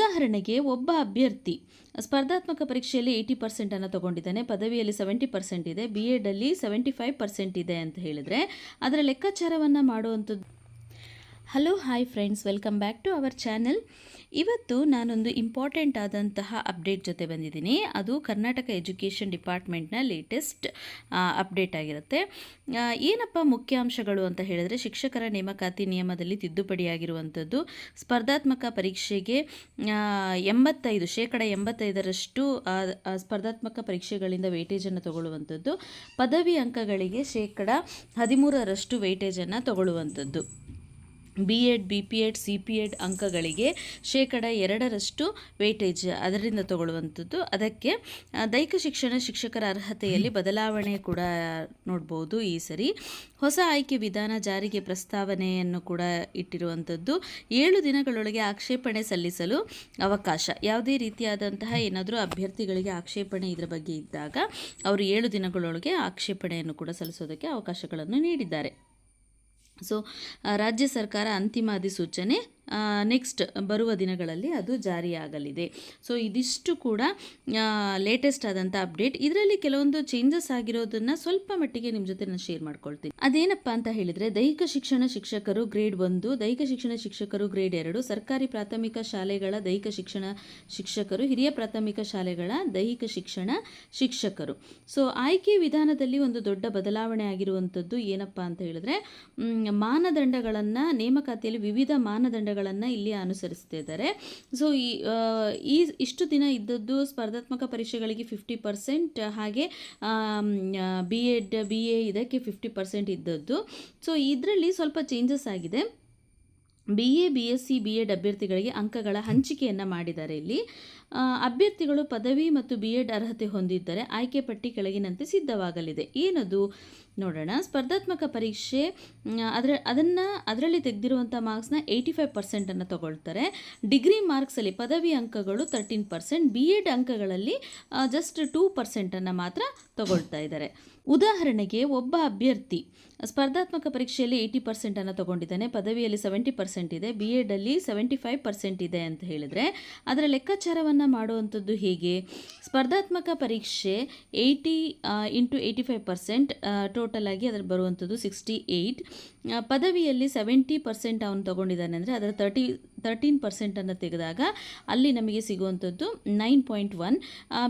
ಉದಾಹರಣೆಗೆ ಒಬ್ಬ ಅಭ್ಯರ್ಥಿ ಸ್ಪರ್ಧಾತ್ಮಕ ಪರೀಕ್ಷೆಯಲ್ಲಿ 80% ತಗೊಂಡಿದ್ದಾನೆ, ಪದವಿಯಲ್ಲಿ 70% ಇದೆ, ಬಿ ಎಡಲ್ಲಿ 75% ಇದೆ ಅಂತ ಹೇಳಿದರೆ ಅದರ ಲೆಕ್ಕಾಚಾರವನ್ನು ಮಾಡುವಂಥದ್ದು. Hello hi friends, welcome back to our channel. ಇವತ್ತು ನಾನೊಂದು ಇಂಪಾರ್ಟೆಂಟ್ ಆದಂತಹ ಅಪ್ಡೇಟ್ ಜೊತೆ ಬಂದಿದ್ದೀನಿ. ಅದು ಕರ್ನಾಟಕ ಎಜುಕೇಷನ್ ಡಿಪಾರ್ಟ್ಮೆಂಟ್ನ ಲೇಟೆಸ್ಟ್ ಅಪ್ಡೇಟ್ ಆಗಿರುತ್ತೆ. ಏನಪ್ಪ ಮುಖ್ಯಾಂಶಗಳು ಅಂತ ಹೇಳಿದ್ರೆ, ಶಿಕ್ಷಕರ ನೇಮಕಾತಿ ನಿಯಮದಲ್ಲಿ ತಿದ್ದುಪಡಿಯಾಗಿರುವಂಥದ್ದು, ಸ್ಪರ್ಧಾತ್ಮಕ ಪರೀಕ್ಷೆಗೆ 85% ಸ್ಪರ್ಧಾತ್ಮಕ ಪರೀಕ್ಷೆಗಳಿಂದ ವೇಟೇಜನ್ನು ತಗೊಳ್ಳುವಂಥದ್ದು, ಪದವಿ ಅಂಕಗಳಿಗೆ 13% ವೇಟೇಜನ್ನು ತಗೊಳ್ಳುವಂಥದ್ದು, B Ed, B P Ed, C P Ed ಅಂಕಗಳಿಗೆ 2% ವೇಟೇಜ್ ಅದರಿಂದ ತಗೊಳ್ಳುವಂಥದ್ದು. ಅದಕ್ಕೆ ದೈಹಿಕ ಶಿಕ್ಷಕರ ಅರ್ಹತೆಯಲ್ಲಿ ಬದಲಾವಣೆ ಕೂಡ ನೋಡ್ಬೋದು. ಈ ಸರಿ ಹೊಸ ಆಯ್ಕೆ ವಿಧಾನ ಜಾರಿಗೆ ಪ್ರಸ್ತಾವನೆಯನ್ನು ಕೂಡ ಇಟ್ಟಿರುವಂಥದ್ದು. 7 ದಿನಗಳೊಳಗೆ ಆಕ್ಷೇಪಣೆ ಸಲ್ಲಿಸಲು ಅವಕಾಶ. ಯಾವುದೇ ರೀತಿಯಾದಂತಹ ಏನಾದರೂ ಅಭ್ಯರ್ಥಿಗಳಿಗೆ ಆಕ್ಷೇಪಣೆ ಇದರ ಬಗ್ಗೆ ಇದ್ದಾಗ ಅವರು 7 ದಿನಗಳೊಳಗೆ ಆಕ್ಷೇಪಣೆಯನ್ನು ಕೂಡ ಸಲ್ಲಿಸೋದಕ್ಕೆ ಅವಕಾಶಗಳನ್ನು ನೀಡಿದ್ದಾರೆ. ಸೊ ರಾಜ್ಯ ಸರ್ಕಾರ ಅಂತಿಮ ಅಧಿಸೂಚನೆ ನೆಕ್ಸ್ಟ್ ಬರುವ ದಿನಗಳಲ್ಲಿ ಅದು ಜಾರಿಯಾಗಲಿದೆ. ಸೊ ಇದಿಷ್ಟು ಕೂಡ ಲೇಟೆಸ್ಟ್ ಆದಂಥ ಅಪ್ಡೇಟ್. ಇದರಲ್ಲಿ ಕೆಲವೊಂದು ಚೇಂಜಸ್ ಆಗಿರೋದನ್ನು ಸ್ವಲ್ಪ ಮಟ್ಟಿಗೆ ನಿಮ್ಮ ಜೊತೆ ನಾನು ಶೇರ್ ಮಾಡ್ಕೊಳ್ತೀನಿ. ಅದೇನಪ್ಪ ಅಂತ ಹೇಳಿದರೆ, ದೈಹಿಕ ಶಿಕ್ಷಣ ಶಿಕ್ಷಕರು ಗ್ರೇಡ್ 1, ದೈಹಿಕ ಶಿಕ್ಷಣ ಶಿಕ್ಷಕರು ಗ್ರೇಡ್ 2, ಸರ್ಕಾರಿ ಪ್ರಾಥಮಿಕ ಶಾಲೆಗಳ ದೈಹಿಕ ಶಿಕ್ಷಣ ಶಿಕ್ಷಕರು, ಹಿರಿಯ ಪ್ರಾಥಮಿಕ ಶಾಲೆಗಳ ದೈಹಿಕ ಶಿಕ್ಷಣ ಶಿಕ್ಷಕರು. ಸೊ ಆಯ್ಕೆ ವಿಧಾನದಲ್ಲಿ ಒಂದು ದೊಡ್ಡ ಬದಲಾವಣೆ ಆಗಿರುವಂಥದ್ದು ಏನಪ್ಪ ಅಂತ ಹೇಳಿದ್ರೆ, ಮಾನದಂಡಗಳನ್ನು ನೇಮಕಾತಿಯಲ್ಲಿ ವಿವಿಧ ಮಾನದಂಡಗಳನ್ನು ಇಲ್ಲಿ ಅನುಸರಿಸ್ತಿದ್ದಾರೆ. ಸೊ ಇಷ್ಟು ದಿನ ಇದ್ದದ್ದು ಸ್ಪರ್ಧಾತ್ಮಕ ಪರೀಕ್ಷೆಗಳಿಗೆ 50%, ಹಾಗೆ ಬಿ ಎಡ್, ಬಿ ಎ ಇದಕ್ಕೆ 50% ಇದ್ದದ್ದು. ಸೊ ಇದರಲ್ಲಿ ಸ್ವಲ್ಪ ಚೇಂಜಸ್ ಆಗಿದೆ. B A, B S C, B Ed ಅಭ್ಯರ್ಥಿಗಳಿಗೆ ಅಂಕಗಳ ಹಂಚಿಕೆಯನ್ನು ಮಾಡಿದ್ದಾರೆ. ಇಲ್ಲಿ ಅಭ್ಯರ್ಥಿಗಳು ಪದವಿ ಮತ್ತು ಬಿ ಎಡ್ ಅರ್ಹತೆ ಹೊಂದಿದ್ದರೆ ಆಯ್ಕೆ ಪಟ್ಟಿ ಕೆಳಗಿನಂತೆ ಸಿದ್ಧವಾಗಲಿದೆ. ಏನದು ನೋಡೋಣ. ಸ್ಪರ್ಧಾತ್ಮಕ ಪರೀಕ್ಷೆ ಅದರಲ್ಲಿ ತೆಗೆದಿರುವಂಥ ಮಾರ್ಕ್ಸ್ನ 85% ತಗೊಳ್ತಾರೆ. ಡಿಗ್ರಿ ಮಾರ್ಕ್ಸಲ್ಲಿ ಪದವಿ ಅಂಕಗಳು 13%, ಬಿ ಎಡ್ ಅಂಕಗಳಲ್ಲಿ ಜಸ್ಟ್ 2% ಮಾತ್ರ ತಗೊಳ್ತಾ ಇದ್ದಾರೆ. ಉದಾಹರಣೆಗೆ ಒಬ್ಬ ಅಭ್ಯರ್ಥಿ ಸ್ಪರ್ಧಾತ್ಮಕ ಪರೀಕ್ಷೆಯಲ್ಲಿ 80% ತಗೊಂಡಿದ್ದಾನೆ, ಪದವಿಯಲ್ಲಿ 70% ಇದೆ, ಬಿ ಎಡಲ್ಲಿ 75% ಇದೆ ಅಂತ ಹೇಳಿದರೆ ಅದರ ಲೆಕ್ಕಾಚಾರವನ್ನು ಮಾಡುವಂಥದ್ದು ಹೇಗೆ? ಸ್ಪರ್ಧಾತ್ಮಕ ಪರೀಕ್ಷೆ 80 × 85% ಟೋಟಲ್ ಆಗಿ ಅದರ ಬರುವಂಥದ್ದು 68. ಪದವಿಯಲ್ಲಿ 70% ಅವನು ತಗೊಂಡಿದ್ದಾನೆ ಅಂದರೆ ಅದರ 13% ತೆಗೆದಾಗ ಅಲ್ಲಿ ನಮಗೆ ಸಿಗುವಂಥದ್ದು 9.1.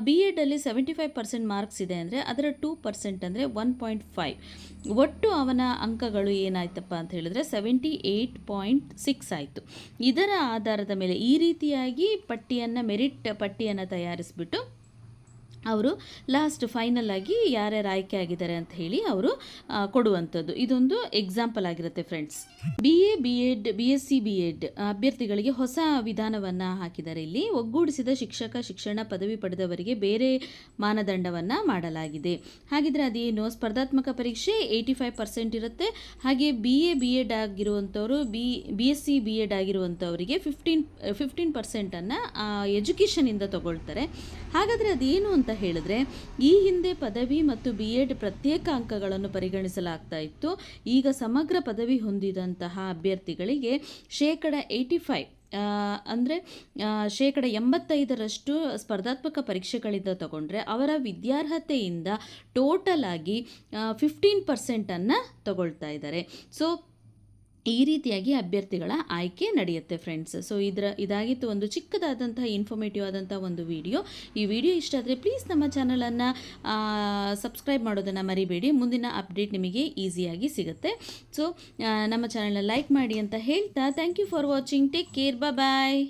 ಬಿ ಎಡಲ್ಲಿ 75% ಮಾರ್ಕ್ಸ್ ಇದೆ ಅಂದರೆ ಅದರ 2% ಅಂದರೆ 1.5. ಒಟ್ಟು ಅವನ ಅಂಕಗಳು ಏನಾಯ್ತಪ್ಪ ಅಂತ ಹೇಳಿದ್ರೆ 78.6 ಆಯಿತು. ಇದರ ಆಧಾರದ ಮೇಲೆ ಈ ರೀತಿಯಾಗಿ ಮೆರಿಟ್ ಪಟ್ಟಿಯನ್ನು ತಯಾರಿಸಿಬಿಟ್ಟು ಅವರು ಲಾಸ್ಟ್ ಫೈನಲ್ ಆಗಿ ಯಾರ್ಯಾರು ಆಯ್ಕೆ ಆಗಿದ್ದಾರೆ ಅಂತ ಹೇಳಿ ಅವರು ಕೊಡುವಂಥದ್ದು. ಇದೊಂದು ಎಕ್ಸಾಂಪಲ್ ಆಗಿರುತ್ತೆ friends. B A, B Ed, B S C, B Ed ಅಭ್ಯರ್ಥಿಗಳಿಗೆ ಹೊಸ ವಿಧಾನವನ್ನು ಹಾಕಿದ್ದಾರೆ. ಇಲ್ಲಿ ಒಗ್ಗೂಡಿಸಿದ ಶಿಕ್ಷಣ ಪದವಿ ಪಡೆದವರಿಗೆ ಬೇರೆ ಮಾನದಂಡವನ್ನು ಮಾಡಲಾಗಿದೆ. ಹಾಗಿದ್ರೆ ಅದೇನು? ಸ್ಪರ್ಧಾತ್ಮಕ ಪರೀಕ್ಷೆ 85% ಇರುತ್ತೆ, ಹಾಗೆ ಬಿ ಎ, ಬಿ ಎಡ್ ಆಗಿರುವಂಥವರು, B S C, B Ed ಆಗಿರುವಂಥವರಿಗೆ 15% ಎಜುಕೇಷನಿಂದ ತಗೊಳ್ತಾರೆ. ಹಾಗಾದರೆ ಅದೇನು ಅಂತ ಹೇಳಿದ್ರೆ, ಈ ಹಿಂದೆ ಪದವಿ ಮತ್ತು ಬಿ ಎಡ್ ಪ್ರತ್ಯೇಕ ಅಂಕಗಳನ್ನು ಪರಿಗಣಿಸಲಾಗ್ತಾ ಇತ್ತು. ಈಗ ಸಮಗ್ರ ಪದವಿ ಹೊಂದಿದಂತಹ ಅಭ್ಯರ್ಥಿಗಳಿಗೆ 85% ಅಂದರೆ 85% ಸ್ಪರ್ಧಾತ್ಮಕ ಪರೀಕ್ಷೆಗಳಿಂದ ತಗೊಂಡ್ರೆ ಅವರ ವಿದ್ಯಾರ್ಹತೆಯಿಂದ ಟೋಟಲ್ ಆಗಿ 15% ತಗೊಳ್ತಾ ಇದ್ದಾರೆ. ಸೊ ಈ ರೀತಿಯಾಗಿ ಅಭ್ಯರ್ಥಿಗಳ ಆಯ್ಕೆ ನಡೆಯುತ್ತೆ ಫ್ರೆಂಡ್ಸ್. ಸೊ ಇದಾಗಿತ್ತು ಒಂದು ಚಿಕ್ಕದಾದಂತಹ ಇನ್ಫಾರ್ಮೇಟಿವ್ ಆದಂಥ ಒಂದು ವಿಡಿಯೋ. ಈ ವಿಡಿಯೋ ಇಷ್ಟ ಆದರೆ ಪ್ಲೀಸ್ ನಮ್ಮ ಚಾನಲನ್ನು ಸಬ್ಸ್ಕ್ರೈಬ್ ಮಾಡೋದನ್ನು ಮರಿಬೇಡಿ. ಮುಂದಿನ ಅಪ್ಡೇಟ್ ನಿಮಗೆ ಈಸಿಯಾಗಿ ಸಿಗುತ್ತೆ. ಸೊ ನಮ್ಮ ಚಾನಲ್ನ ಲೈಕ್ ಮಾಡಿ ಅಂತ ಹೇಳ್ತಾ, thank you for watching. Take care, bye.